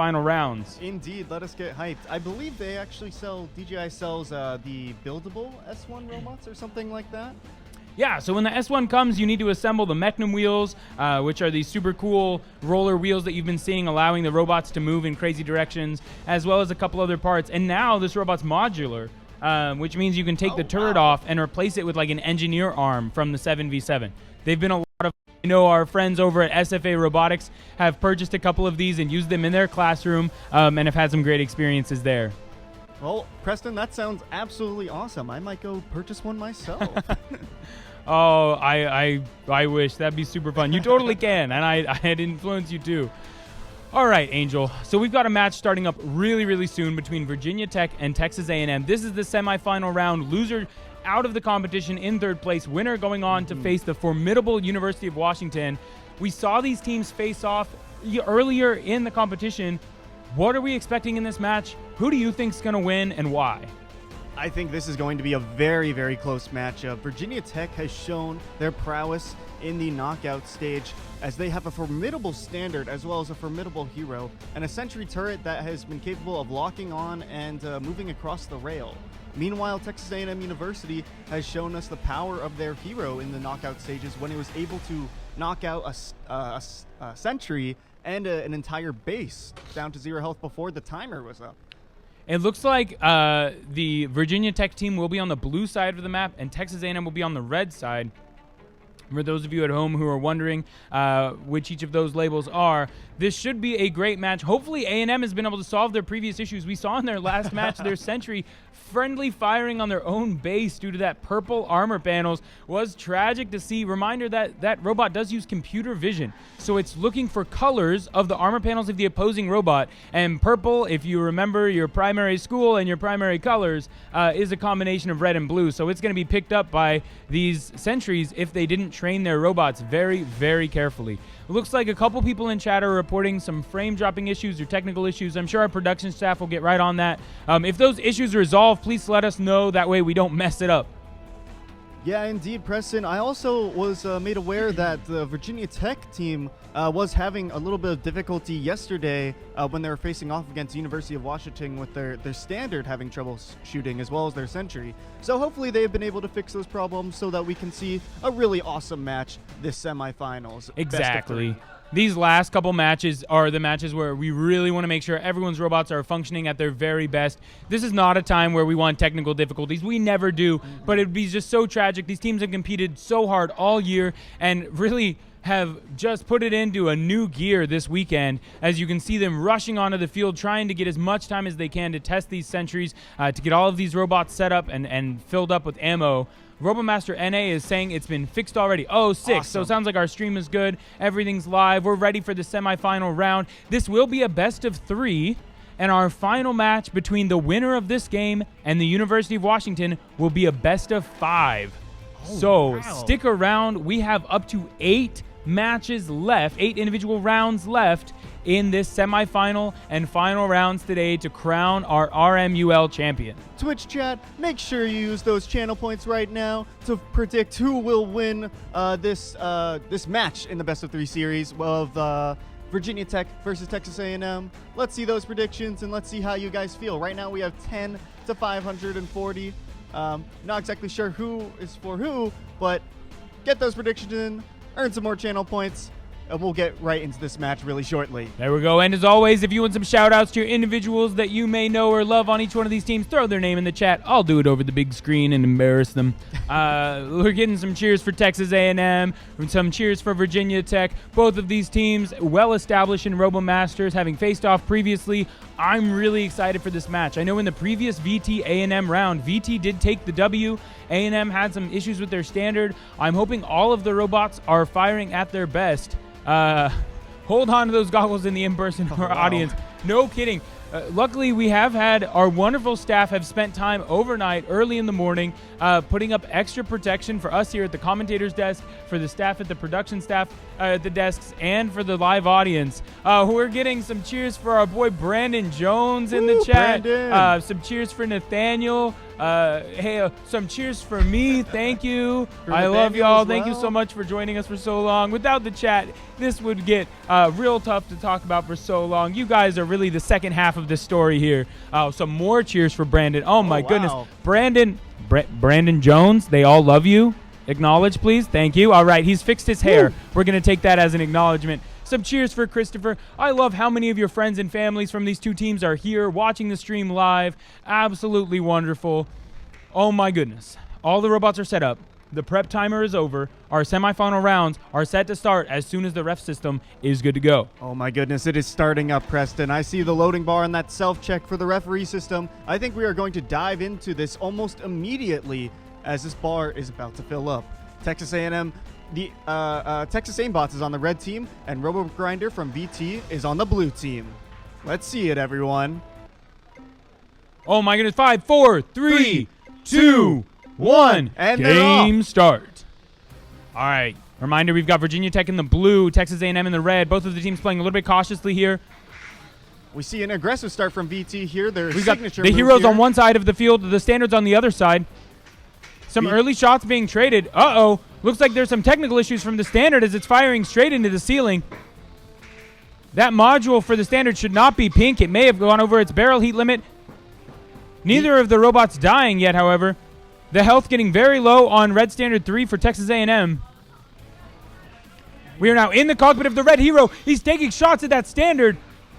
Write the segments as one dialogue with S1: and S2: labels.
S1: final rounds.
S2: Indeed, let us get hyped. I believe they actually DJI sells the buildable S1 robots or something like that.
S1: Yeah, so when the S1 comes, you need to assemble the Mechnum wheels, which are these super cool roller wheels that you've been seeing, allowing the robots to move in crazy directions, as well as a couple other parts. And now this robot's modular, which means you can take the turret off and replace it with like an engineer arm from the 7v7. They've been a lot of, our friends over at SFA Robotics have purchased a couple of these and used them in their classroom and have had some great experiences there.
S2: Well, Preston, that sounds absolutely awesome. I might go purchase one myself.
S1: Oh, I wish. That'd be super fun. You totally can, and I'd influence you too. All right, Angel. So we've got a match starting up really, really soon between Virginia Tech and Texas A&M. This is the semifinal round. Loser out of the competition in third place. Winner going on to face the formidable University of Washington. We saw these teams face off earlier in the competition. What are we expecting in this match? Who do you think's going to win and why?
S2: I think this is going to be a very, very close matchup. Virginia Tech has shown their prowess in the knockout stage as they have a formidable standard as well as a formidable hero and a sentry turret that has been capable of locking on and moving across the rail. Meanwhile, Texas A&M University has shown us the power of their hero in the knockout stages when it was able to knock out a sentry and an entire base down to 0 health before the timer was up.
S1: It looks like the Virginia Tech team will be on the blue side of the map, and Texas A&M will be on the red side. For those of you at home who are wondering which each of those labels are, this should be a great match. Hopefully A&M has been able to solve their previous issues. We saw in their last match their sentry friendly firing on their own base due to that purple armor panels was tragic to see. Reminder that that robot does use computer vision, so it's looking for colors of the armor panels of the opposing robot. And purple, if you remember your primary school and your primary colors, is a combination of red and blue. So it's going to be picked up by these sentries if they didn't train their robots very, very carefully. It looks like a couple people in chat are reporting some frame dropping issues or technical issues. I'm sure our production staff will get right on that. If those issues are resolved, please let us know. That way we don't mess it up.
S2: Yeah, indeed, Preston. I also was made aware that the Virginia Tech team was having a little bit of difficulty yesterday when they were facing off against University of Washington with their standard having trouble shooting as well as their sentry. So hopefully they've been able to fix those problems so that we can see a really awesome match this semifinals.
S1: Exactly. These last couple matches are the matches where we really want to make sure everyone's robots are functioning at their very best. This is not a time where we want technical difficulties. We never do, but it would be just so tragic. These teams have competed so hard all year and really have just put it into a new gear this weekend, as you can see them rushing onto the field, trying to get as much time as they can to test these sentries, to get all of these robots set up and filled up with ammo. RoboMaster NA is saying it's been fixed already. Oh, 6. Awesome. So it sounds like our stream is good. Everything's live. We're ready for the semifinal round. This will be a best of 3, and our final match between the winner of this game and the University of Washington will be a best of 5.
S2: Oh,
S1: so
S2: wow.
S1: Stick around. We have up to 8 matches left, 8 individual rounds left in this semifinal and final rounds today to crown our RMUL champion.
S2: Twitch chat, make sure you use those channel points right now to predict who will win this match in the best of 3 series of Virginia Tech versus Texas A&M. Let's see those predictions and let's see how you guys feel. Right now we have 10 to 540. Not exactly sure who is for who, but get those predictions in, earn some more channel points, and we'll get right into this match really shortly.
S1: There we go. And as always, if you want some shout-outs to your individuals that you may know or love on each one of these teams, throw their name in the chat. I'll do it over the big screen and embarrass them. We're getting some cheers for Texas A&M, and some cheers for Virginia Tech. Both of these teams well-established in RoboMasters, having faced off previously. I'm really excited for this match. I know in the previous VT A&M round, VT did take the W. A&M had some issues with their standard. I'm hoping all of the robots are firing at their best. Hold on to those goggles in the in-person audience. No kidding. Luckily, we have had our wonderful staff have spent time overnight, early in the morning, putting up extra protection for us here at the commentator's desk, for the staff at the production staff, at the desks and for the live audience. We're getting some cheers for our boy Brandon Jones in the chat. Some cheers for Nathaniel. Hey, some cheers for me. Thank you. I love y'all. Thank you so much for joining us for so long. Without the chat, this would get real tough to talk about for so long. You guys are really the second half of this story here. Some more cheers for Brandon. Oh my goodness. Brandon Jones, they all love you. Acknowledge, please. Thank you. All right, he's fixed his hair. We're going to take that as an acknowledgement. Some cheers for Christopher. I love how many of your friends and families from these two teams are here watching the stream live. Absolutely wonderful. Oh my goodness. All the robots are set up. The prep timer is over. Our semifinal rounds are set to start as soon as the ref system is good to go.
S2: Oh my goodness, it is starting up, Preston. I see the loading bar and that self-check for the referee system. I think we are going to dive into this almost immediately as this bar is about to fill up. Texas A&M, the Texas Aimbots is on the red team, and RoboGrinder from VT is on the blue team. Let's see it, everyone.
S1: Oh my goodness, 5, 4, 3, 2, 1,
S2: and
S1: game start. All right, reminder, we've got Virginia Tech in the blue, Texas A&M in the red. Both of the teams playing a little bit cautiously here.
S2: We see an aggressive start from VT here.
S1: We've got the heroes on one side of the field, the standards on the other side. Some early shots being traded. Uh-oh. Looks like there's some technical issues from the standard as it's firing straight into the ceiling. That module for the standard should not be pink. It may have gone over its barrel heat limit. Neither of the robots dying yet, however. The health getting very low on red standard 3 for Texas A&M. We are now in the cockpit of the red hero. He's taking shots at that standard.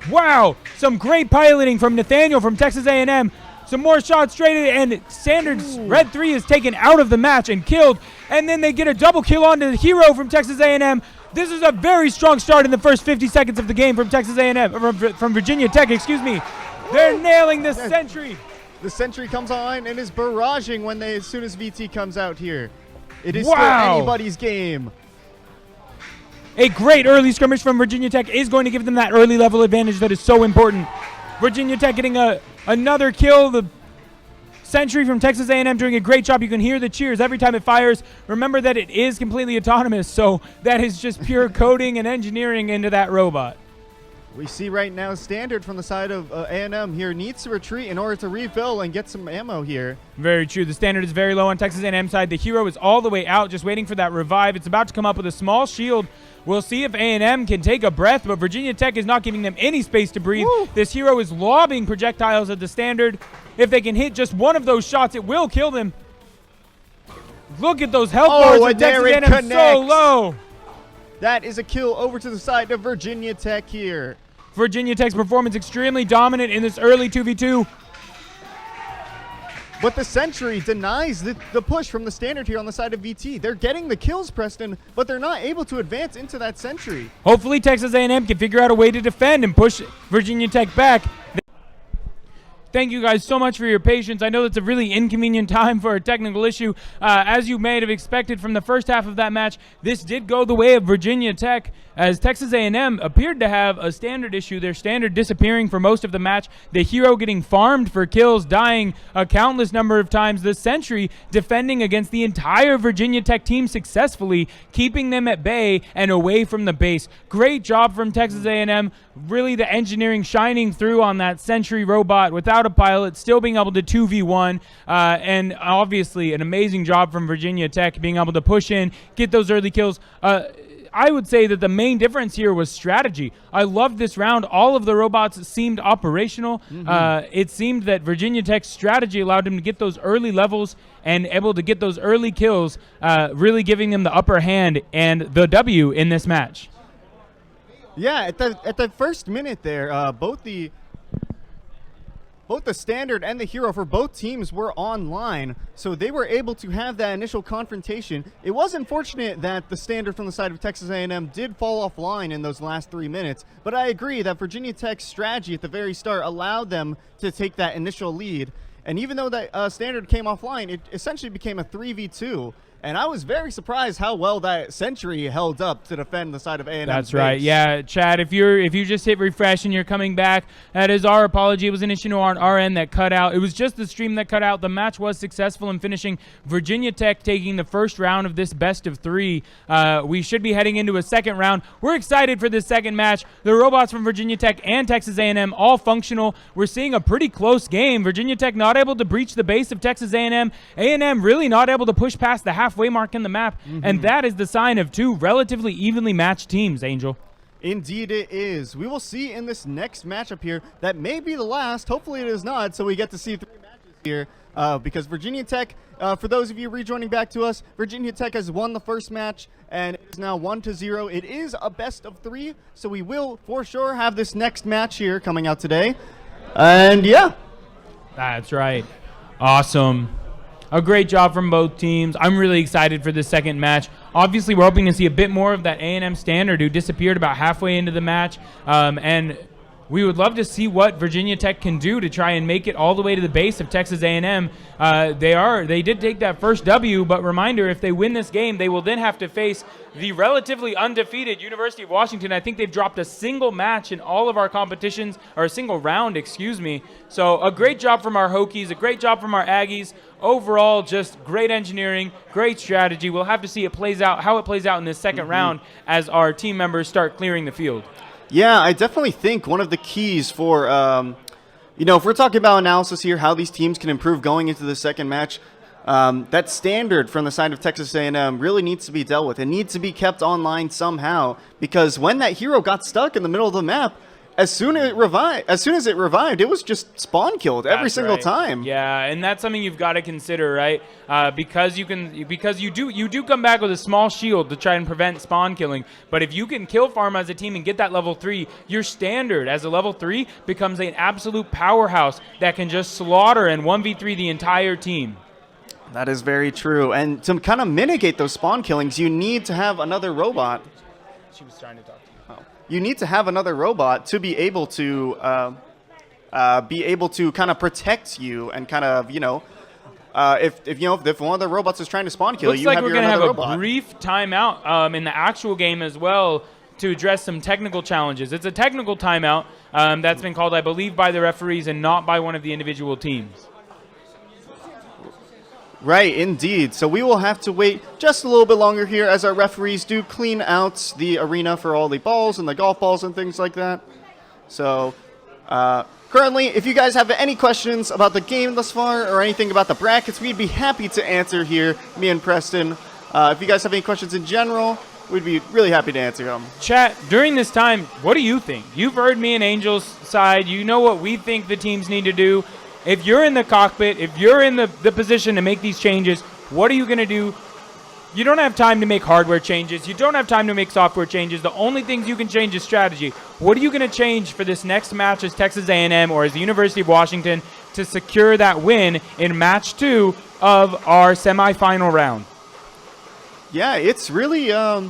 S1: Wow. Some great piloting from Nathaniel from Texas A&M. Some more shots traded, and Standards red 3 is taken out of the match and killed. And then they get a double kill onto the hero from Texas A&M. This is a very strong start in the first 50 seconds of the game from Texas A&M, from Virginia Tech, excuse me. They're nailing the sentry.
S2: The sentry comes on and is barraging as soon as VT comes out here. It is still anybody's game.
S1: A great early skirmish from Virginia Tech is going to give them that early level advantage that is so important. Virginia Tech getting another kill. The sentry from Texas A&M doing a great job. You can hear the cheers every time it fires. Remember that it is completely autonomous, so that is just pure coding and engineering into that robot.
S2: We see right now Standard from the side of A&M here needs to retreat in order to refill and get some ammo here.
S1: Very true. The standard is very low on Texas A&M side. The hero is all the way out, just waiting for that revive. It's about to come up with a small shield. We'll see if A&M can take a breath, but Virginia Tech is not giving them any space to breathe. This hero is lobbing projectiles at the standard. If they can hit just one of those shots, it will kill them. Look at those health bars of Texas A&M so low.
S2: That is a kill over to the side of Virginia Tech here.
S1: Virginia Tech's performance extremely dominant in this early 2v2.
S2: But the sentry denies the push from the standard here on the side of VT. They're getting the kills, Preston, but they're not able to advance into that sentry.
S1: Hopefully Texas A&M can figure out a way to defend and push Virginia Tech back. Thank you guys so much for your patience. I know it's a really inconvenient time for a technical issue. As you may have expected from the first half of that match, this did go the way of Virginia Tech, as Texas A&M appeared to have a standard issue, their standard disappearing for most of the match, the hero getting farmed for kills, dying a countless number of times, the sentry defending against the entire Virginia Tech team successfully, keeping them at bay and away from the base. Great job from Texas A&M. Really the engineering shining through on that sentry robot without a pilot, still being able to 2v1, and obviously an amazing job from Virginia Tech being able to push in, get those early kills. I would say that the main difference here was strategy. I loved this round. All of the robots seemed operational. It seemed that Virginia Tech's strategy allowed them to get those early levels and able to get those early kills, really giving them the upper hand and the W in this match.
S2: Yeah, at the first minute there, both the standard and the hero for both teams were online, so they were able to have that initial confrontation. It was unfortunate that the standard from the side of Texas A&M did fall offline in those last 3 minutes, but I agree that Virginia Tech's strategy at the very start allowed them to take that initial lead. And even though that standard came offline, it essentially became a 3v2. And I was very surprised how well that sentry held up to defend the side of A&M's
S1: That's
S2: base.
S1: right. Yeah, Chad, if you just hit refresh and you're coming back, that is our apology. It was an issue on our end that cut out. It was just the stream that cut out. The match was successful in finishing Virginia Tech taking the first round of this best of 3. We should be heading into a second round. We're excited for this second match. The robots from Virginia Tech and Texas A&M all functional. We're seeing a pretty close game. Virginia Tech not able to breach the base of Texas A&M. A&M really not able to push past the halfway mark in the map, and that is the sign of 2 relatively evenly matched teams, Angel.
S2: Indeed it is. We will see in this next matchup here that may be the last. Hopefully it is not, so we get to see 3 matches here because Virginia Tech, for those of you rejoining back to us, Virginia Tech has won the first match and is now 1-0. It is a best of 3, so we will for sure have this next match here coming out today. And yeah.
S1: That's right. Awesome. A great job from both teams. I'm really excited for this second match. Obviously, we're hoping to see a bit more of that A&M standard who disappeared about halfway into the match. And we would love to see what Virginia Tech can do to try and make it all the way to the base of Texas A&M. They did take that first W, but reminder, if they win this game, they will then have to face the relatively undefeated University of Washington. I think they've dropped a single match in all of our competitions, or a single round, excuse me. So a great job from our Hokies, a great job from our Aggies. Overall, just great engineering, great strategy. We'll have to see how it plays out in this second round as our team members start clearing the field.
S2: Yeah, I definitely think one of the keys for, if we're talking about analysis here, how these teams can improve going into the second match, that standard from the side of Texas A&M really needs to be dealt with. It needs to be kept online somehow, because when that hero got stuck in the middle of the map, as soon as it revived, it was just spawn killed every single time.
S1: Yeah, and that's something you've got to consider, right? Because you do come back with a small shield to try and prevent spawn killing. But if you can kill farm as a team and get that level 3, your standard as a level 3 becomes an absolute powerhouse that can just slaughter and 1v3 the entire team.
S2: That is very true. And to kind of mitigate those spawn killings, you need to have another robot.
S1: She was trying to talk to you.
S2: You need to have another robot to be able to kind of protect you and kind of, if one of the robots is trying to spawn kill you,
S1: looks like
S2: we're
S1: going to have
S2: robot.
S1: A brief timeout in the actual game as well to address some technical challenges. It's a technical timeout that's been called, I believe, by the referees and not by one of the individual teams.
S2: Right, indeed. So we will have to wait just a little bit longer here as our referees do clean out the arena for all the balls and the golf balls and things like that. So currently, if you guys have any questions about the game thus far or anything about the brackets, we'd be happy to answer here, me and Preston. If you guys have any questions in general, we'd be really happy to answer them.
S1: Chat, during this time, what do you think? You've heard me and Angel's side. You know what we think the teams need to do. If you're in the cockpit, if you're in the position to make these changes, what are you going to do? You don't have time to make hardware changes. You don't have time to make software changes. The only things you can change is strategy. What are you going to change for this next match as Texas A&M or as the University of Washington to secure that win in match 2 of our semifinal round?
S2: Yeah, it's really, I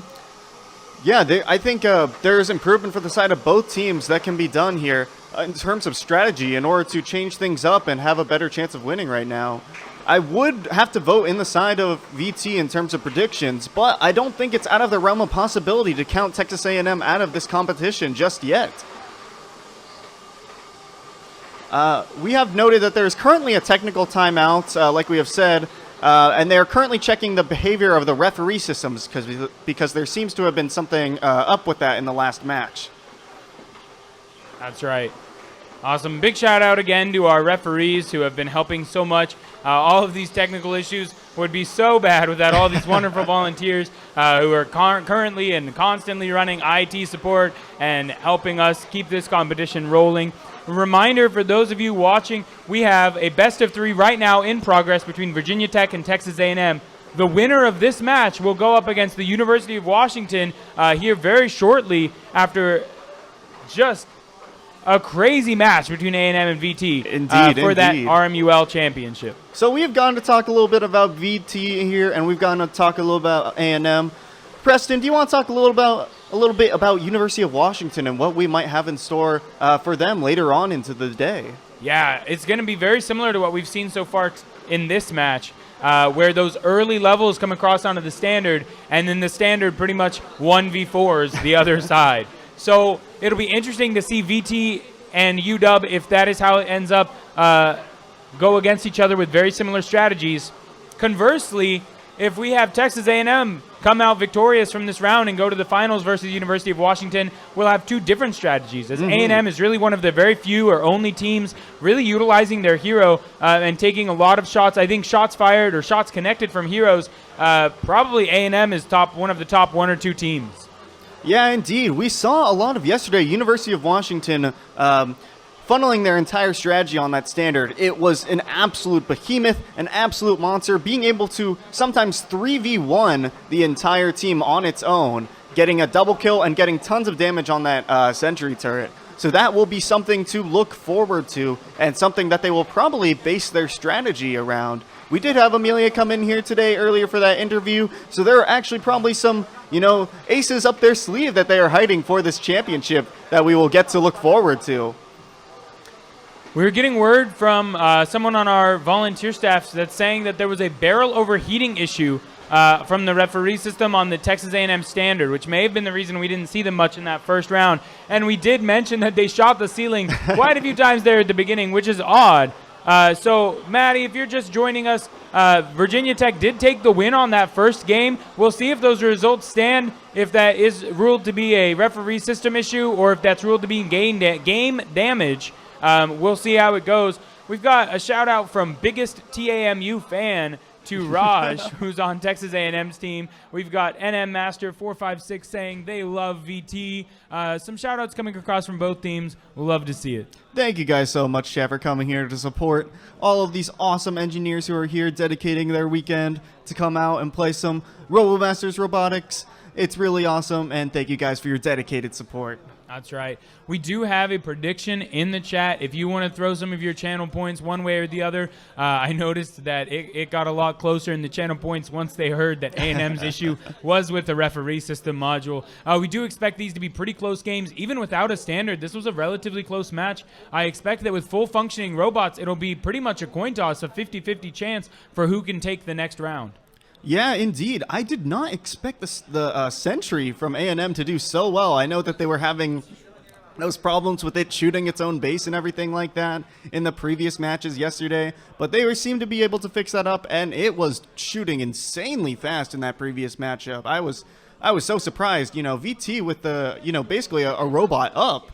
S2: think there's improvement for the side of both teams that can be done here in terms of strategy in order to change things up and have a better chance of winning right now. I would have to vote in the side of VT in terms of predictions, but I don't think it's out of the realm of possibility to count Texas A&M out of this competition just yet. We have noted that there is currently a technical timeout, like we have said, and they are currently checking the behavior of the referee systems because there seems to have been something up with that in the last match.
S1: That's right. Awesome. Big shout out again to our referees who have been helping so much. All of these technical issues would be so bad without all these wonderful volunteers who are currently and constantly running IT support and helping us keep this competition rolling. A reminder for those of you watching, we have a best of 3 right now in progress between Virginia Tech and Texas A&M. The winner of this match will go up against the University of Washington here very shortly after just a crazy match between A&M and VT for that RMUL championship.
S2: So we've gone to talk a little bit about VT here, and we've gone to talk a little about A&M. Preston, do you want to talk a little bit about University of Washington and what we might have in store for them later on into the day?
S1: Yeah, it's going to be very similar to what we've seen so far in this match. where those early levels come across onto the standard, and then the standard pretty much 1v4s the other side. So it'll be interesting to see VT and UW, if that is how it ends up, go against each other with very similar strategies. Conversely, if we have Texas A&M come out victorious from this round and go to the finals versus University of Washington, we'll have two different strategies, as A&M is really one of the very few or only teams really utilizing their hero and taking a lot of shots. I think shots fired or shots connected from heroes, probably A&M is one of the top 1 or 2 teams.
S2: Yeah, indeed. We saw a lot of yesterday, University of Washington funneling their entire strategy on that standard. It was an absolute behemoth, an absolute monster, being able to sometimes 3v1 the entire team on its own, getting a double kill and getting tons of damage on that sentry turret. So that will be something to look forward to and something that they will probably base their strategy around. We did have Amelia come in here today earlier for that interview, so there are actually probably some, aces up their sleeve that they are hiding for this championship that we will get to look forward to.
S1: We were getting word from someone on our volunteer staff that's saying that there was a barrel overheating issue from the referee system on the Texas A&M standard, which may have been the reason we didn't see them much in that first round. And we did mention that they shot the ceiling quite a few times there at the beginning, which is odd. So, Maddie, if you're just joining us, Virginia Tech did take the win on that first game. We'll see if those results stand, if that is ruled to be a referee system issue or if that's ruled to be game damage. We'll see how it goes. We've got a shout out from biggest TAMU fan to Raj, who's on Texas A&M's team. We've got NM Master 456 saying they love VT. Some shout outs coming across from both teams. We'll love to see it.
S2: Thank you guys so much, Chad, for coming here to support all of these awesome engineers who are here dedicating their weekend to come out and play some RoboMasters Robotics. It's really awesome, and thank you guys for your dedicated support.
S1: That's right. We do have a prediction in the chat. If you want to throw some of your channel points one way or the other, I noticed that it got a lot closer in the channel points once they heard that A&M's issue was with the referee system module. We do expect these to be pretty close games. Even without a standard, this was a relatively close match. I expect that with full functioning robots, it'll be pretty much a coin toss, a 50-50 chance for who can take the next round.
S2: Yeah, indeed. I did not expect the Sentry from A&M to do so well. I know that they were having those problems with it shooting its own base and everything like that in the previous matches yesterday, but they seemed to be able to fix that up, and it was shooting insanely fast in that previous matchup. I was so surprised. VT with the basically a robot up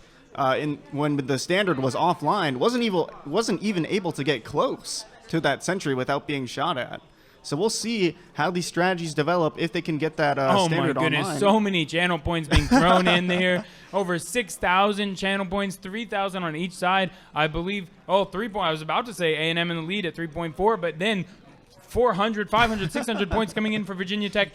S2: when the standard was offline wasn't even able to get close to that Sentry without being shot at. So we'll see how these strategies develop if they can get that standard online. Oh, my goodness.
S1: So many channel points being thrown in there. Over 6,000 channel points, 3,000 on each side. I believe, 3 points. I was about to say A&M in the lead at 3.4, but then 400, 500, 600 points coming in for Virginia Tech.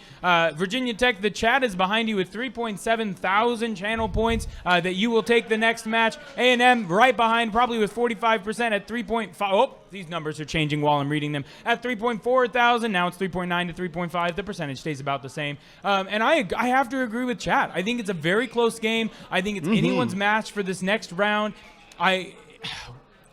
S1: Virginia Tech, the chat is behind you with 3.7 thousand channel points that you will take the next match. A&M right behind, probably with 45% at 3.5. Oh, these numbers are changing while I'm reading them. At 3.4 thousand, now it's 3.9 to 3.5. The percentage stays about the same. And I have to agree with chat. I think it's a very close game. I think it's anyone's match for this next round.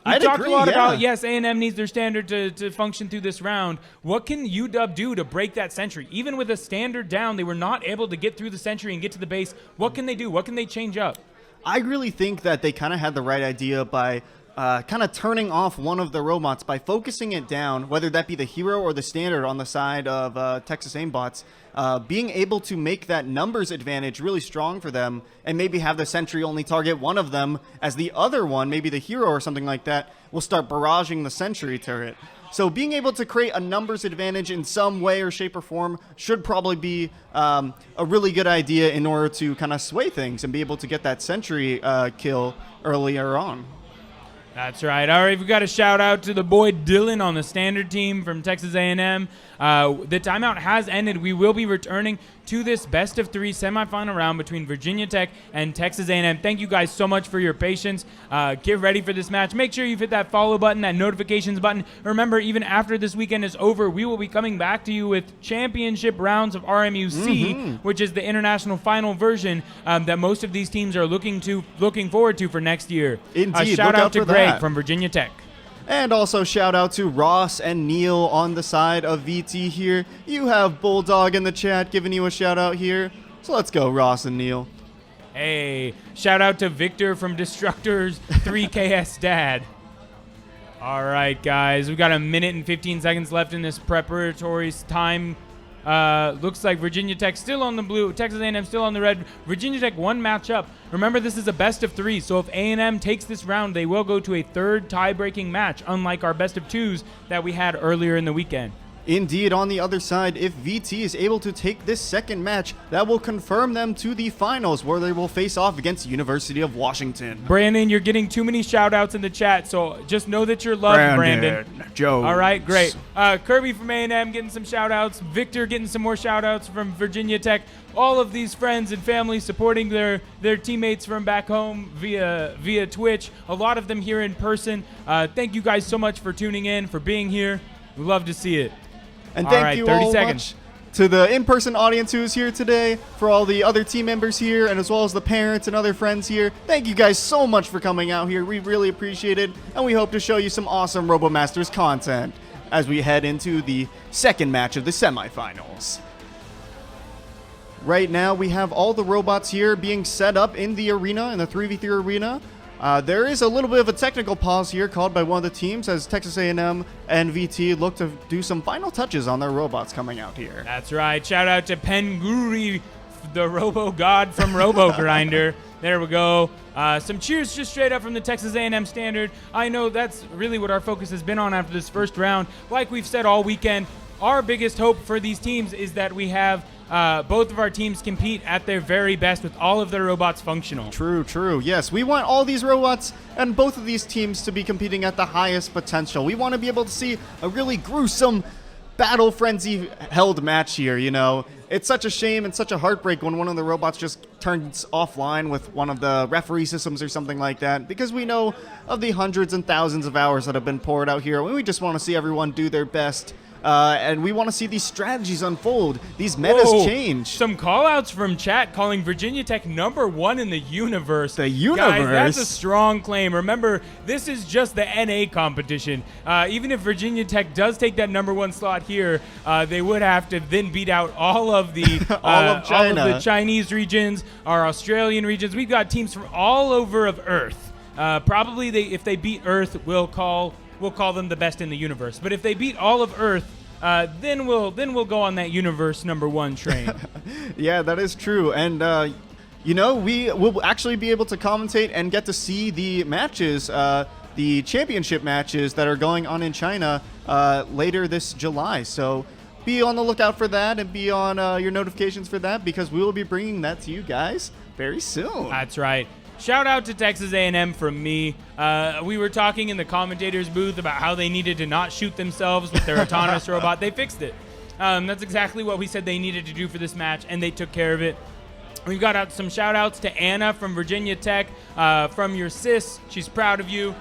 S1: We talked a lot about, yes, A&M needs their standard to function through this round. What can UW do to break that Sentry? Even with a standard down, they were not able to get through the Sentry and get to the base. What can they do? What can they change up?
S2: I really think that they kind of had the right idea by kind of turning off one of the robots by focusing it down, whether that be the hero or the standard on the side of Texas Aimbots, being able to make that numbers advantage really strong for them and maybe have the Sentry only target one of them as the other one, maybe the hero or something like that, will start barraging the Sentry turret. So being able to create a numbers advantage in some way or shape or form should probably be a really good idea in order to kind of sway things and be able to get that Sentry kill earlier on.
S1: That's right. All right, we've got a shout out to the boy Dylan on the standard team from Texas A&M. The timeout has ended. We will be returning to this best of 3 semifinal round between Virginia Tech and Texas A&M. Thank you guys so much for your patience. Get ready for this match. Make sure you've hit that follow button, that notifications button. Remember, even after this weekend is over, we will be coming back to you with championship rounds of RMUC, which is the international final version that most of these teams are looking forward to for next year.
S2: Indeed.
S1: Shout out to Greg
S2: that
S1: from Virginia Tech.
S2: And also shout out to Ross and Neil on the side of VT here. You have Bulldog in the chat giving you a shout out here. So let's go, Ross and Neil.
S1: Hey, shout out to Victor from Destructor's 3KS dad. All right, guys, we've got a minute and 15 seconds left in this preparatory time. Looks like Virginia Tech still on the blue, Texas A&M still on the red. Virginia Tech one match up. Remember, this is a best of 3, so if A&M takes this round, they will go to a third tie-breaking match, unlike our best of 2s that we had earlier in the weekend.
S2: Indeed, on the other side, if VT is able to take this second match, that will confirm them to the finals, where they will face off against University of Washington.
S1: Brandon, you're getting too many shout-outs in the chat, so just know that you're loved, Brandon.
S2: Jones.
S1: All right, great. Kirby from A&M getting some shout-outs. Victor getting some more shout-outs from Virginia Tech. All of these friends and family supporting their teammates from back home via Twitch. A lot of them here in person. Thank you guys so much for tuning in, for being here. We love to see it.
S2: And thank you all much to the in-person audience who is here today, for all the other team members here, and as well as the parents and other friends here. Thank you guys so much for coming out here. We really appreciate it, and we hope to show you some awesome RoboMasters content as we head into the second match of the semifinals. Right now, we have all the robots here being set up in the arena, in the 3v3 arena. There is a little bit of a technical pause here called by one of the teams as Texas A&M and VT look to do some final touches on their robots coming out here.
S1: That's right. Shout out to Penguri, the Robo God from RoboGrinder. There we go. Some cheers just straight up from the Texas A&M standard. I know that's really what our focus has been on after this first round. Like we've said all weekend, our biggest hope for these teams is that we have both of our teams compete at their very best with all of their robots functional.
S2: True, true. Yes, we want all these robots and both of these teams to be competing at the highest potential. We want to be able to see a really gruesome battle frenzy held match here, you know. It's such a shame and such a heartbreak when one of the robots just turns offline with one of the referee systems or something like that, because we know of the hundreds and thousands of hours that have been poured out here. We just want to see everyone do their best. And we want to see these strategies unfold, these metas change.
S1: Some call-outs from chat calling Virginia Tech #1 in the universe.
S2: The universe?
S1: Guys, that's a strong claim. Remember, this is just the NA competition. Even if Virginia Tech does take that #1 slot here, they would have to then beat out all of the
S2: all of the
S1: Chinese regions, our Australian regions. We've got teams from all over of Earth. Probably if they beat Earth, we'll call them the best in the universe. But if they beat all of Earth, then we'll go on that universe #1 train.
S2: Yeah, that is true. And you know, we will actually be able to commentate and get to see the matches, the championship matches that are going on in China later this July. So be on the lookout for that and be on your notifications for that, because we will be bringing that to you guys very soon.
S1: That's right. Shout out to Texas A&M from me. We were talking in the commentators booth about how they needed to not shoot themselves with their autonomous robot. They fixed it. That's exactly what we said they needed to do for this match, and they took care of it. We've got out some shout outs to Anna from Virginia Tech, from your sis. She's proud of you.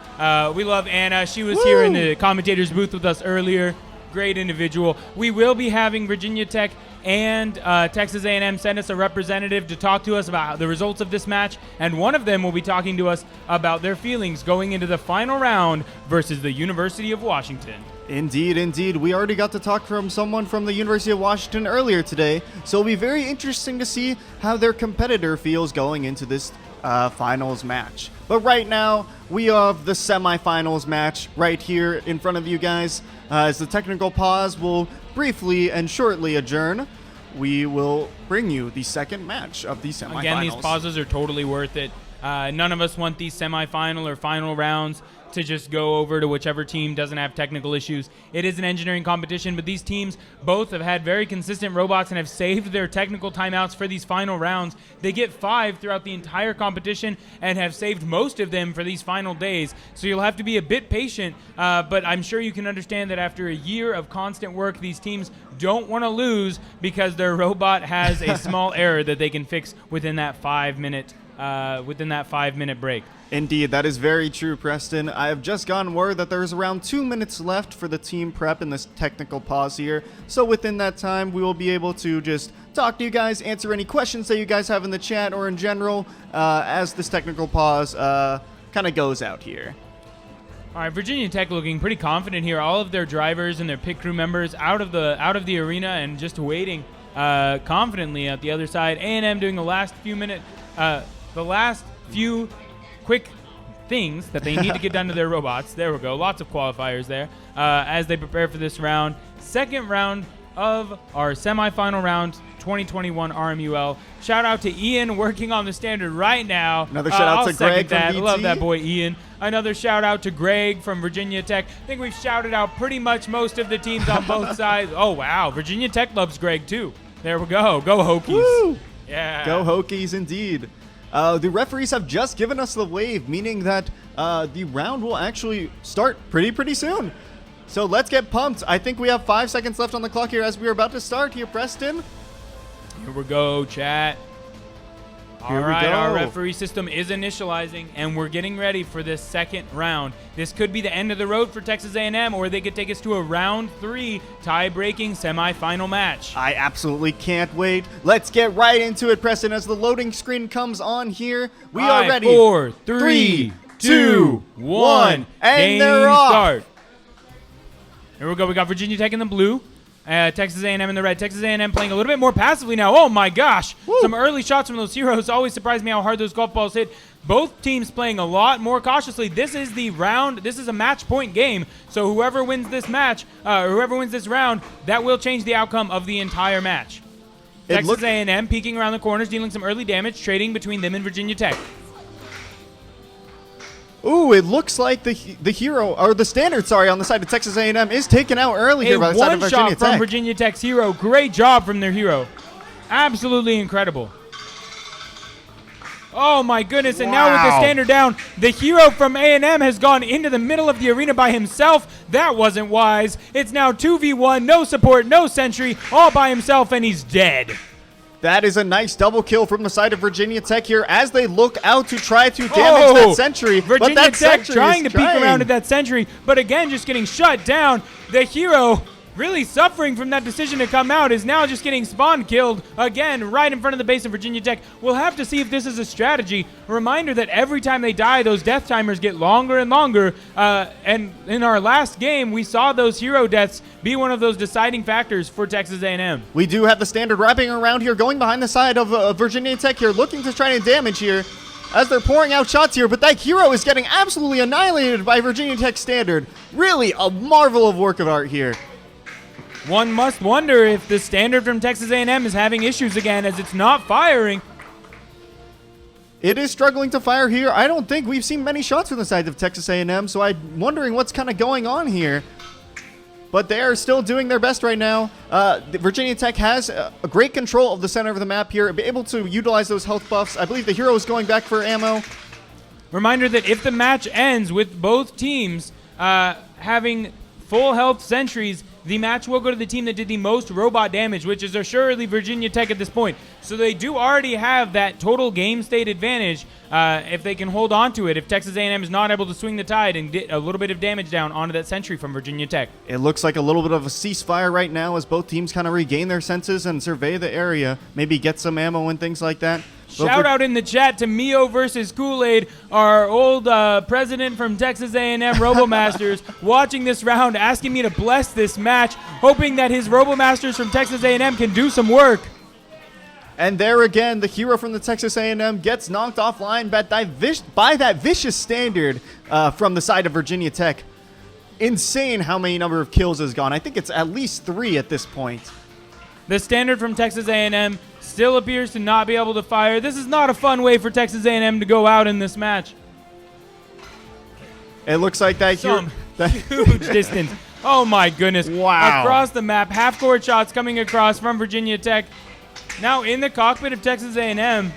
S1: We love Anna. She was here in the commentators booth with us earlier. Great individual. We will be having Virginia Tech and Texas A&M send us a representative to talk to us about the results of this match, and one of them will be talking to us about their feelings going into the final round versus the University of Washington.
S2: Indeed, indeed. We already got to talk from someone from the University of Washington earlier today, so it'll be very interesting to see how their competitor feels going into this finals match. But right now, we have the semifinals match right here in front of you guys. As the technical pause will briefly and shortly adjourn, we will bring you the second match of the semifinals.
S1: Again, these pauses are totally worth it. None of us want these semifinal or final rounds to just go over to whichever team doesn't have technical issues. It is an engineering competition, but these teams both have had very consistent robots and have saved their technical timeouts for these final rounds. They get 5 throughout the entire competition and have saved most of them for these final days. So you'll have to be a bit patient, but I'm sure you can understand that after a year of constant work, these teams don't want to lose because their robot has a small error that they can fix within that 5-minute break.
S2: Indeed, that is very true, Preston. I have just gotten word that there's around 2 minutes left for the team prep in this technical pause here. So within that time, we will be able to just talk to you guys, answer any questions that you guys have in the chat or in general as this technical pause kind of goes out here.
S1: All right, Virginia Tech looking pretty confident here. All of their drivers and their pit crew members out of the arena and just waiting confidently at the other side. A&M doing the last few quick things that they need to get done to their robots. There we go. Lots of qualifiers there as they prepare for this round. Second round of our semifinal round, 2021 RMUL. Shout out to Ian working on the standard right now.
S2: Another shout out to Greg from VT.
S1: Love that boy Ian. Another shout out to Greg from Virginia Tech. I think we've shouted out pretty much most of the teams on both sides. Oh wow, Virginia Tech loves Greg too. There we go. Go Hokies.
S2: Woo!
S1: Yeah.
S2: Go Hokies indeed. The referees have just given us the wave, meaning that the round will actually start pretty soon. So let's get pumped. I think we have 5 seconds left on the clock here as we are about to start here, Preston.
S1: Here we go, chat. All right, our referee system is initializing, and we're getting ready for this second round. This could be the end of the road for Texas A&M, or they could take us to a round 3 tie-breaking semifinal match.
S2: I absolutely can't wait. Let's get right into it, Preston, as the loading screen comes on here. We are ready.
S1: 4, 3, 2, 1,
S2: and they're off.
S1: Start. Here we go. We got Virginia Tech in the blue. Texas A&M in the red. Texas A&M playing a little bit more passively now. Oh, my gosh. Woo. Some early shots from those heroes. Always surprised me how hard those golf balls hit. Both teams playing a lot more cautiously. This is the round. This is a match point game. So whoever wins this match, whoever wins this round, that will change the outcome of the entire match. Texas A&M peeking around the corners, dealing some early damage, trading between them and Virginia Tech.
S2: Ooh, it looks like the hero, or the standard, sorry, on the side of Texas A&M is taken out early here by the side of Virginia Tech.
S1: One shot from Virginia Tech's hero. Great job from their hero. Absolutely incredible. Oh, my goodness. And now with the standard down, the hero from A&M has gone into the middle of the arena by himself. That wasn't wise. It's now 2v1, no support, no sentry, all by himself, and he's dead.
S2: That is a nice double kill from the side of Virginia Tech here as they look out to try to damage that sentry.
S1: Virginia Tech trying to peek around at that sentry, but again, just getting shut down. The hero, really suffering from that decision to come out, is now just getting spawn killed again right in front of the base of Virginia Tech. We'll have to see if this is a strategy. A reminder that every time they die, those death timers get longer and longer. And in our last game, we saw those hero deaths be one of those deciding factors for Texas A&M.
S2: We do have the standard wrapping around here, going behind the side of Virginia Tech here, looking to try to damage here as they're pouring out shots here, but that hero is getting absolutely annihilated by Virginia Tech standard. Really a marvel of work of art here.
S1: One must wonder if the standard from Texas A&M is having issues again, as it's not firing.
S2: It is struggling to fire here. I don't think we've seen many shots from the side of Texas A&M, so I'm wondering what's kind of going on here. But they are still doing their best right now. Virginia Tech has a great control of the center of the map here, able to utilize those health buffs. I believe the hero is going back for ammo.
S1: Reminder that if the match ends with both teams having full health sentries, the match will go to the team that did the most robot damage, which is assuredly Virginia Tech at this point. So they do already have that total game state advantage if they can hold on to it, if Texas A&M is not able to swing the tide and get a little bit of damage down onto that sentry from Virginia Tech.
S2: It looks like a little bit of a ceasefire right now as both teams kind of regain their senses and survey the area, maybe get some ammo and things like that.
S1: Shout out in the chat to Mio versus Kool-Aid, our old president from Texas A&M RoboMasters, watching this round, asking me to bless this match, hoping that his RoboMasters from Texas A&M can do some work.
S2: And there again, the hero from the Texas A&M gets knocked offline by that vicious standard from the side of Virginia Tech. Insane how many number of kills has gone. I think it's at least 3 at this point.
S1: The standard from Texas A&M still appears to not be able to fire. This is not a fun way for Texas A&M to go out in this match.
S2: It looks like that
S1: huge distance. Oh my goodness.
S2: Wow.
S1: Across the map, half-court shots coming across from Virginia Tech. Now in the cockpit of Texas A&M.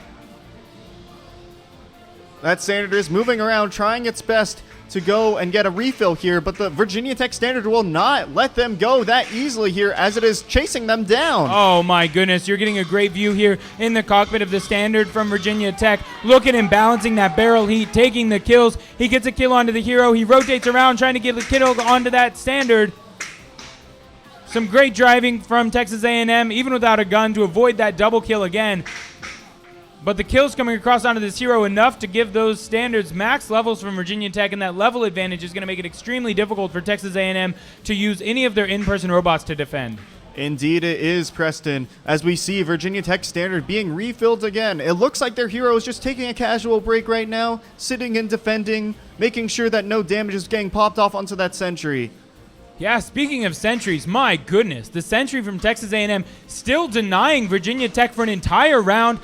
S2: That standard is moving around, trying its best to go and get a refill here, but the Virginia Tech standard will not let them go that easily here as it is chasing them down.
S1: Oh my goodness, you're getting a great view here in the cockpit of the standard from Virginia Tech. Look at him balancing that barrel heat, taking the kills. He gets a kill onto the hero. He rotates around trying to get the kill onto that standard. Some great driving from Texas A&M, even without a gun, to avoid that double kill again. But the kills coming across onto this hero enough to give those standards max levels from Virginia Tech, and that level advantage is going to make it extremely difficult for Texas A&M to use any of their in-person robots to defend.
S2: Indeed it is, Preston, as we see Virginia Tech standard being refilled again. It looks like their hero is just taking a casual break right now, sitting and defending, making sure that no damage is getting popped off onto that sentry.
S1: Yeah, speaking of sentries, my goodness, the sentry from Texas A&M still denying Virginia Tech for an entire round.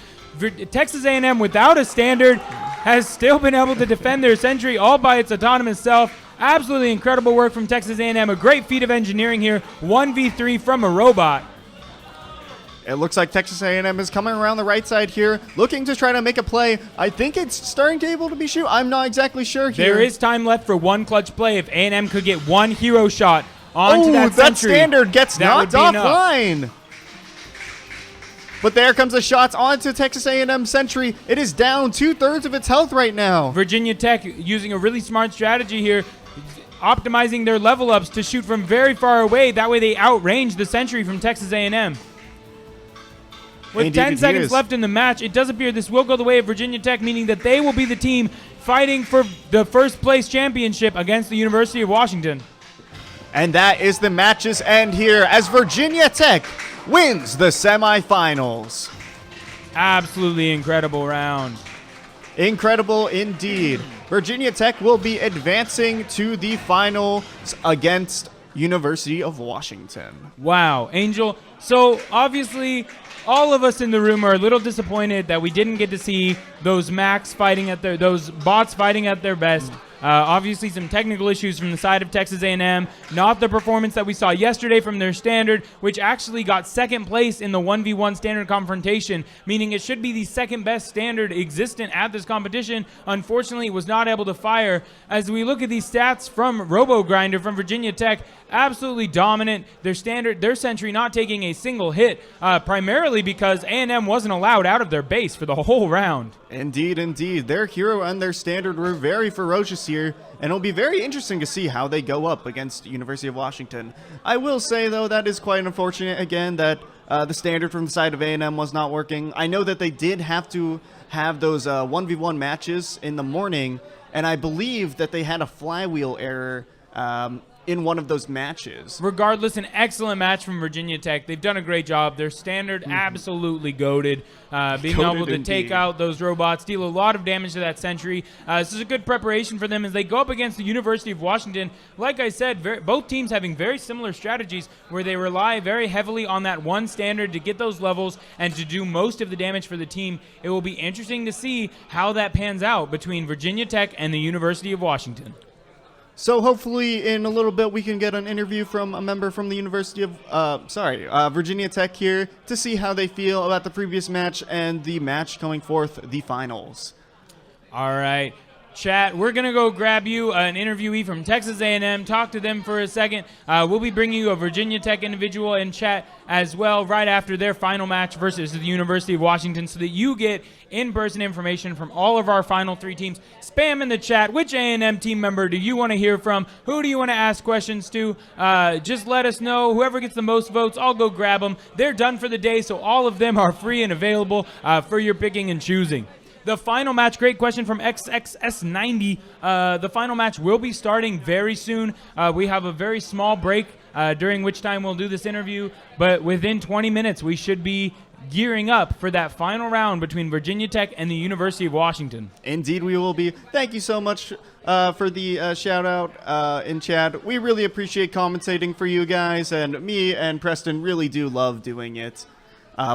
S1: Texas A&M without a standard has still been able to defend their sentry all by its autonomous self. Absolutely incredible work from Texas A&M. A great feat of engineering here. 1v3 from a robot.
S2: It looks like Texas A&M is coming around the right side here, looking to try to make a play. I think it's starting to able to be shoot. I'm not exactly sure here.
S1: There is time left for one clutch play. If A&M could get one hero shot onto that sentry,
S2: that standard gets knocked offline. But there comes the shots onto Texas A&M sentry. It is down 2/3 of its health right now.
S1: Virginia Tech using a really smart strategy here, optimizing their level ups to shoot from very far away. That way they outrange the sentry from Texas A&M. With 10 seconds left in the match, it does appear this will go the way of Virginia Tech, meaning that they will be the team fighting for the first place championship against the University of Washington.
S2: And that is the match's end here as Virginia Tech wins the semifinals.
S1: Absolutely incredible round.
S2: Incredible indeed. Virginia Tech will be advancing to the finals against University of Washington.
S1: Wow, Angel. So obviously, all of us in the room are a little disappointed that we didn't get to see those bots fighting at their best. Obviously, some technical issues from the side of Texas A&M. Not the performance that we saw yesterday from their standard, which actually got second place in the 1v1 standard confrontation, meaning it should be the second best standard existent at this competition. Unfortunately, it was not able to fire. As we look at these stats from RoboGrinder from Virginia Tech, absolutely dominant. Their sentry not taking a single hit, primarily because A&M wasn't allowed out of their base for the whole round.
S2: Indeed, indeed. Their hero and their standard were very ferocious here, and it'll be very interesting to see how they go up against University of Washington. I will say, though, that is quite unfortunate, again, that the standard from the side of A&M was not working. I know that they did have to have those 1v1 matches in the morning, and I believe that they had a flywheel error in one of those matches.
S1: Regardless, an excellent match from Virginia Tech. They've done a great job. Their standard absolutely goated. Being able to take out those robots, deal a lot of damage to that sentry. This is a good preparation for them as they go up against the University of Washington. Like I said, both teams having very similar strategies where they rely very heavily on that one standard to get those levels and to do most of the damage for the team. It will be interesting to see how that pans out between Virginia Tech and the University of Washington.
S2: So hopefully in a little bit we can get an interview from a member from the University of, Virginia Tech here to see how they feel about the previous match and the match going forth, the finals.
S1: All right. Chat, we're going to go grab you an interviewee from Texas A&M, talk to them for a second. We'll be bringing you a Virginia Tech individual in chat as well right after their final match versus the University of Washington so that you get in-person information from all of our final three teams. Spam in the chat, which A&M team member do you want to hear from? Who do you want to ask questions to? Just let us know. Whoever gets the most votes, I'll go grab them. They're done for the day, so all of them are free and available for your picking and choosing. The final match, great question from XXS90. The final match will be starting very soon. We have a very small break during which time we'll do this interview, but within 20 minutes we should be gearing up for that final round between Virginia Tech and the University of Washington.
S2: Indeed we will be. Thank you so much for the shout out in chat. We really appreciate commentating for you guys, and me and Preston really do love doing it.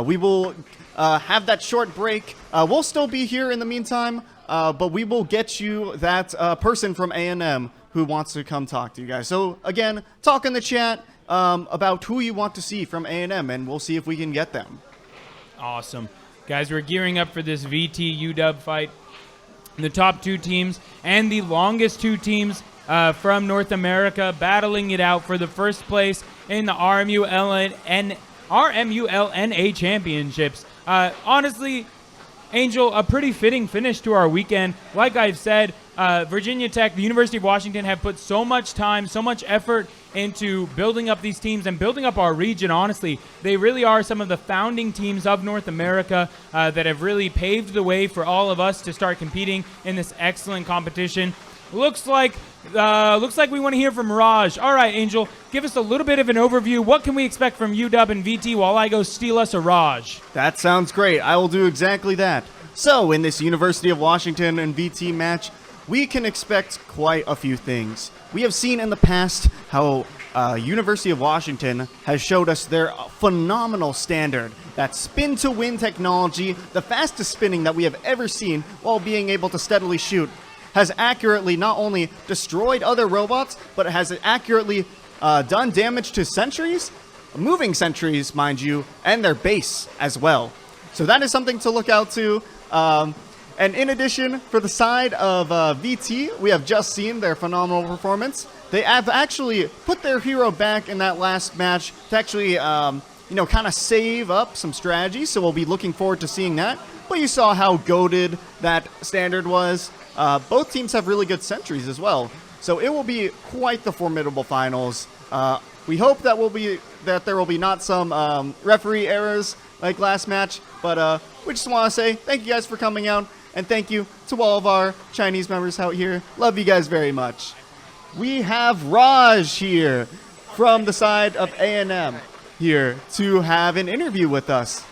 S2: We will have that short break. We'll still be here in the meantime, but we will get you that person from A&M who wants to come talk to you guys. So again, talk in the chat about who you want to see from A&M, and we'll see if we can get them.
S1: Awesome. Guys, we're gearing up for this VT UW fight. The top two teams and the longest two teams from North America battling it out for the first place in the RMUL NA Championships. Honestly, Angel, a pretty fitting finish to our weekend. Like I've said, Virginia Tech, the University of Washington have put so much time, so much effort into building up these teams and building up our region, honestly. They really are some of the founding teams of North America that have really paved the way for all of us to start competing in this excellent competition. Looks like we want to hear from Raj. All right, Angel, give us a little bit of an overview. What can we expect from UW and VT while I go steal us a Raj?
S2: That sounds great. I will do exactly that. So, in this University of Washington and VT match, we can expect quite a few things. We have seen in the past how University of Washington has showed us their phenomenal standard, that spin-to-win technology, the fastest spinning that we have ever seen while being able to steadily shoot, has accurately not only destroyed other robots, but it has accurately done damage to sentries, moving sentries, mind you, and their base as well. So that is something to look out to. And in addition, for the side of VT, we have just seen their phenomenal performance. They have actually put their hero back in that last match to actually, kind of save up some strategies, so we'll be looking forward to seeing that. But you saw how goated that standard was. Both teams have really good sentries as well, so it will be quite the formidable finals. We hope that there will be not some referee errors like last match, but we just want to say thank you guys for coming out, and thank you to all of our Chinese members out here. Love you guys very much. We have Raj here from the side of A&M here to have an interview with us.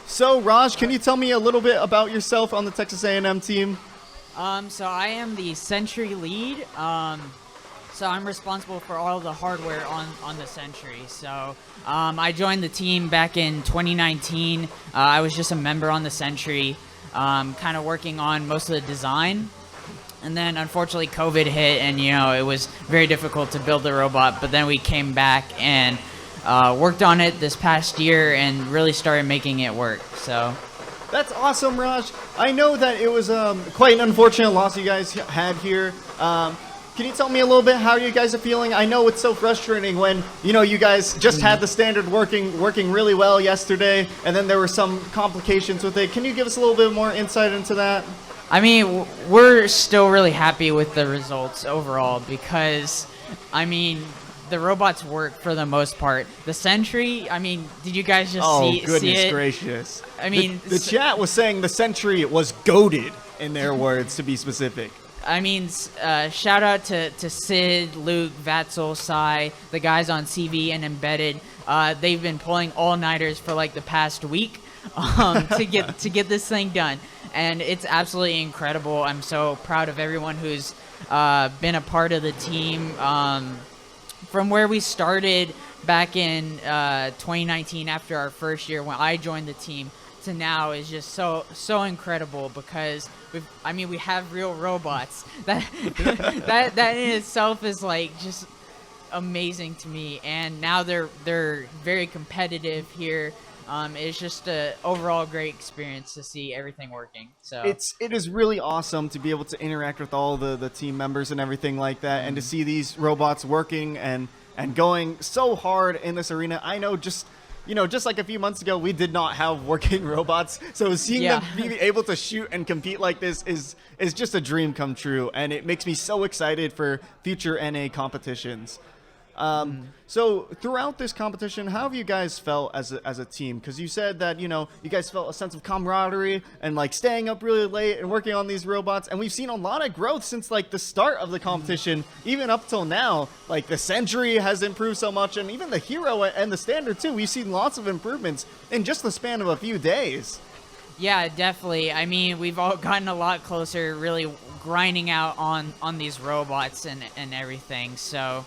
S2: So Raj, can you tell me a little bit about yourself on the Texas A&M team?
S3: So I am the Sentry lead. So I'm responsible for all the hardware on the Sentry. So I joined the team back in 2019. I was just a member on the Sentry, kind of working on most of the design. And then unfortunately COVID hit, and it was very difficult to build the robot. But then we came back and worked on it this past year and really started making it work. So.
S2: That's awesome, Raj. I know that it was quite an unfortunate loss you guys had here. Can you tell me a little bit how you guys are feeling? I know it's so frustrating when, you guys just had the standard working really well yesterday, and then there were some complications with it. Can you give us a little bit more insight into that?
S3: I mean, we're still really happy with the results overall because, the robots work for the most part. The Sentry, did you guys just see it?
S2: Oh, goodness gracious. The chat was saying the Sentry was goated, in their words, to be specific.
S3: Shout out to Sid, Luke, Vatzel, Sai, the guys on CV and Embedded. They've been pulling all-nighters for like the past week to get this thing done. And it's absolutely incredible. I'm so proud of everyone who's been a part of the team. From where we started back in 2019 after our first year when I joined the team to now is just so incredible because we have real robots. That in itself is like just amazing to me, and now they're very competitive here. It's just a overall great experience to see everything working. So
S2: it is really awesome to be able to interact with all the team members and everything like that, and to see these robots working and going so hard in this arena. I know just like a few months ago, we did not have working robots, so seeing them be able to shoot and compete like this is just a dream come true, and it makes me so excited for future NA competitions. So throughout this competition, how have you guys felt as a team? Because you said that, you guys felt a sense of camaraderie and like staying up really late and working on these robots. And we've seen a lot of growth since like the start of the competition, even up till now. Like the Sentry has improved so much, and even the Hero and the Standard too. We've seen lots of improvements in just the span of a few days.
S3: Yeah, definitely. We've all gotten a lot closer, really grinding out on these robots and everything. So.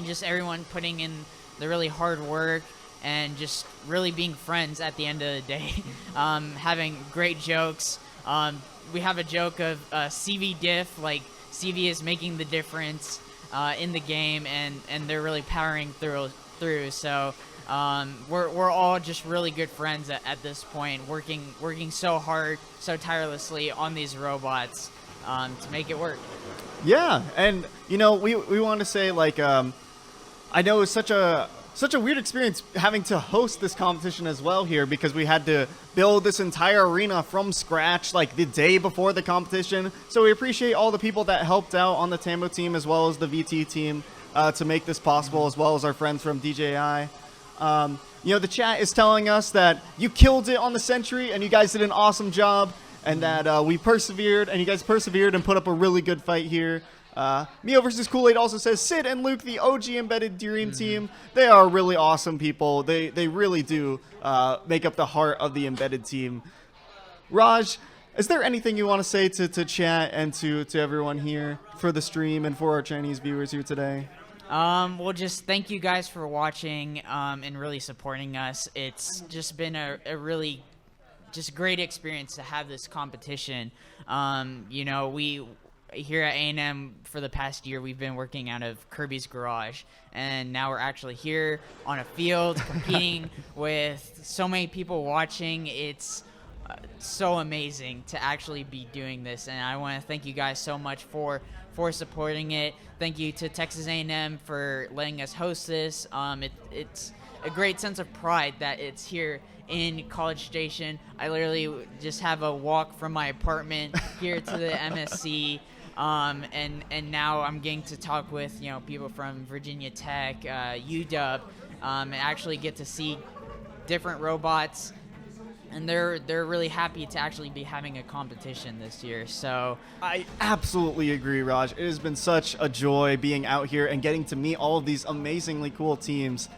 S3: Just everyone putting in the really hard work and just really being friends at the end of the day. Having great jokes. We have a joke of CV diff, like CV is making the difference in the game, and they're really powering through. So we're all just really good friends at this point, working so hard, so tirelessly on these robots to make it work.
S2: Yeah, and we want to say like I know it's such a such a weird experience having to host this competition as well here, because we had to build this entire arena from scratch like the day before the competition. So we appreciate all the people that helped out on the TAMU team as well as the VT team to make this possible, as well as our friends from DJI. The chat is telling us that you killed it on the Century and you guys did an awesome job, and that we persevered and you guys persevered and put up a really good fight here. Mio versus Kool-Aid also says, Sid and Luke, the OG Embedded Dream Team, they are really awesome people. They really do make up the heart of the Embedded team. Raj, is there anything you want to say to chat and to everyone here for the stream and for our Chinese viewers here today?
S3: Well, just thank you guys for watching and really supporting us. It's just been a really just great experience to have this competition. We here at A&M for the past year, we've been working out of Kirby's garage, and now we're actually here on a field competing with so many people watching. It's so amazing to actually be doing this, and I want to thank you guys so much for supporting it. Thank you to Texas A&M for letting us host this. It's a great sense of pride that it's here in College Station. I literally just have a walk from my apartment here to the MSC. And now I'm getting to talk with people from Virginia Tech, UW, and actually get to see different robots, and they're really happy to actually be having a competition this year. So
S2: I absolutely agree, Raj. It has been such a joy being out here and getting to meet all of these amazingly cool teams.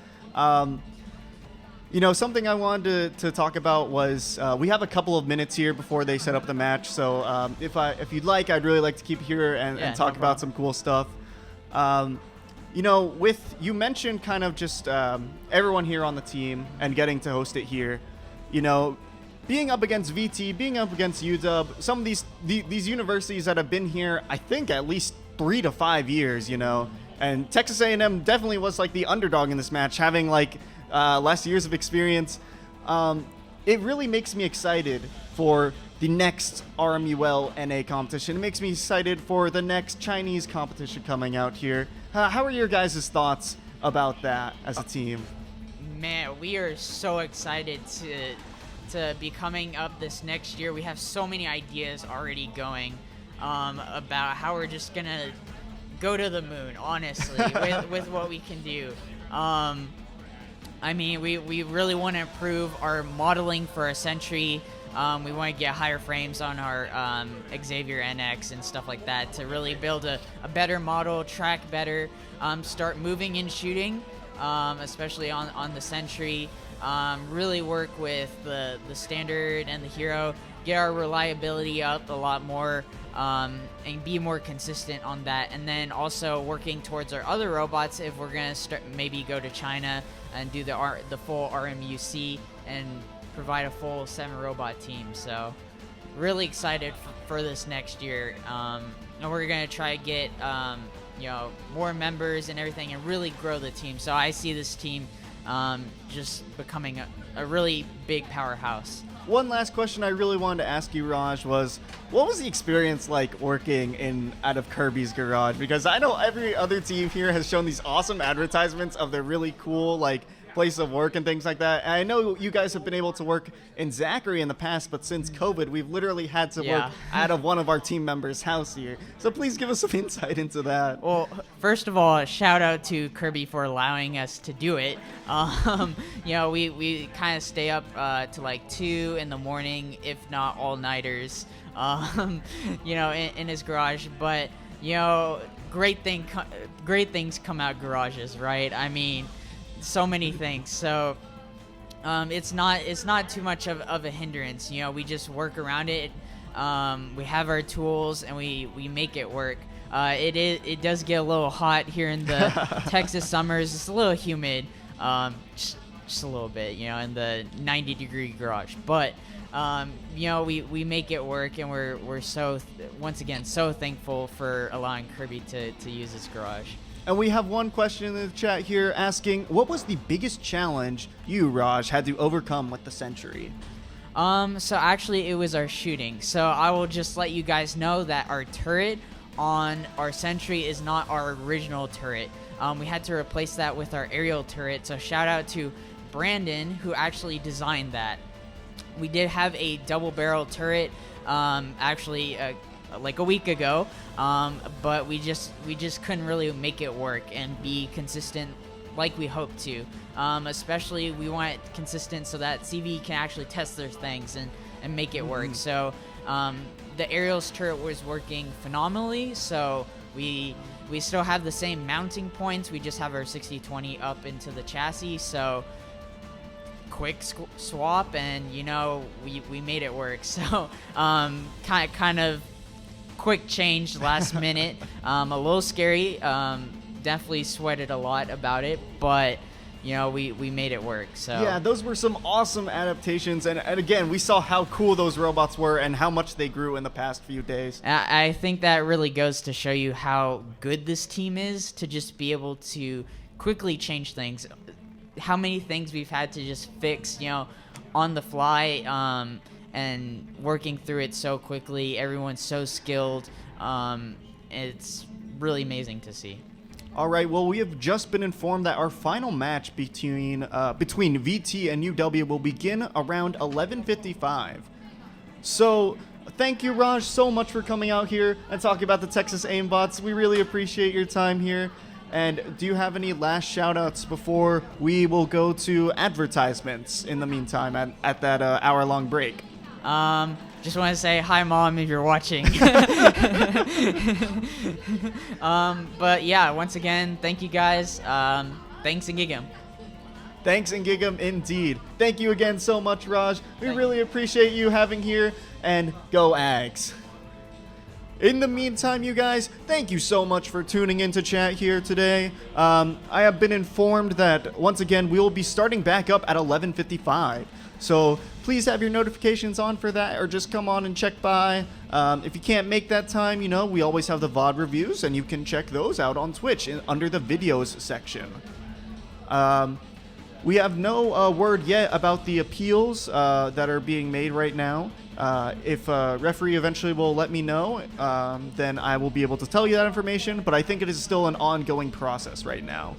S2: Something I wanted to talk about was we have a couple of minutes here before they set up the match. So if you'd like, I'd really like to keep here and talk about some cool stuff. You mentioned kind of just everyone here on the team and getting to host it here. Being up against VT, being up against UW, some of these universities that have been here, I think at least 3 to 5 years. And Texas A&M definitely was like the underdog in this match, having less years of experience. It really makes me excited for the next RMUL NA competition. It makes me excited for the next Chinese competition coming out here. How are your guys' thoughts about that as a team?
S3: Man, we are so excited to be coming up this next year. We have so many ideas already going about how we're just gonna go to the moon, honestly, with what we can do. We really want to improve our modeling for a Century. We want to get higher frames on our Xavier NX and stuff like that to really build a better model, track better, start moving and shooting, especially on the Century. Really work with the Standard and the Hero, get our reliability up a lot more, and be more consistent on that. And then also working towards our other robots if we're going to maybe go to China and do the full RMUC and provide a full 7-robot team. So really excited for this next year. And we're going to try to get more members and everything and really grow the team. So I see this team just becoming a really big powerhouse.
S2: One last question I really wanted to ask you, Raj, was what was the experience like working out of Kirby's garage? Because I know every other team here has shown these awesome advertisements of their really cool place of work and things like that. And I know you guys have been able to work in Zachary in the past, but since COVID, we've literally had to work out of one of our team members' house here. So please give us some insight into that.
S3: Well, first of all, shout out to Kirby for allowing us to do it. We kind of stay up to 2 in the morning, if not all-nighters, in his garage. But, great things come out garages, right? I mean, so many things. So it's not too much of a hindrance. We just work around it. We have our tools and we make it work. It does get a little hot here in the Texas summers. It's a little humid, just a little bit, in the 90-degree garage. But we make it work, and we're so once again so thankful for allowing Kirby to use this garage.
S2: And we have one question in the chat here asking, what was the biggest challenge you, Raj, had to overcome with the Century?
S3: So actually it was our shooting. So I will just let you guys know that our turret on our Sentry is not our original turret. We had to replace that with our aerial turret, so shout out to Brandon, who actually designed that. We did have a double barrel turret actually like a week ago, but we just couldn't really make it work and be consistent like we hoped to. Especially we want it consistent so that CV can actually test their things and make it work. So the aerials turret was working phenomenally, so we still have the same mounting points. We just have our 60-20 up into the chassis, so quick swap, and we made it work. So kind of quick change last minute. A little scary. Definitely sweated a lot about it, but we made it work. So
S2: yeah, those were some awesome adaptations, and again, we saw how cool those robots were and how much they grew in the past few days.
S3: I think that really goes to show you how good this team is to just be able to quickly change things. How many things we've had to just fix, on the fly, and working through it so quickly. Everyone's so skilled. It's really amazing to see.
S2: All right, well, we have just been informed that our final match between VT and UW will begin around 11:55. So thank you, Raj, so much for coming out here and talking about the Texas Aimbots. We really appreciate your time here. And do you have any last shout-outs before we will go to advertisements in the meantime at that hour-long break?
S3: Just want to say hi, Mom, if you're watching. But yeah, once again, thank you guys. Thanks and Gigam.
S2: Thanks and Gigam indeed. Thank you again so much, Raj. We really appreciate you having here, and go Ags. In the meantime, you guys, thank you so much for tuning into chat here today. I have been informed that, once again, we will be starting back up at 11:55. So please have your notifications on for that, or just come on and check by. If you can't make that time, we always have the VOD reviews, and you can check those out on Twitch under the videos section. We have no word yet about the appeals that are being made right now. If a referee eventually will let me know, then I will be able to tell you that information, but I think it is still an ongoing process right now.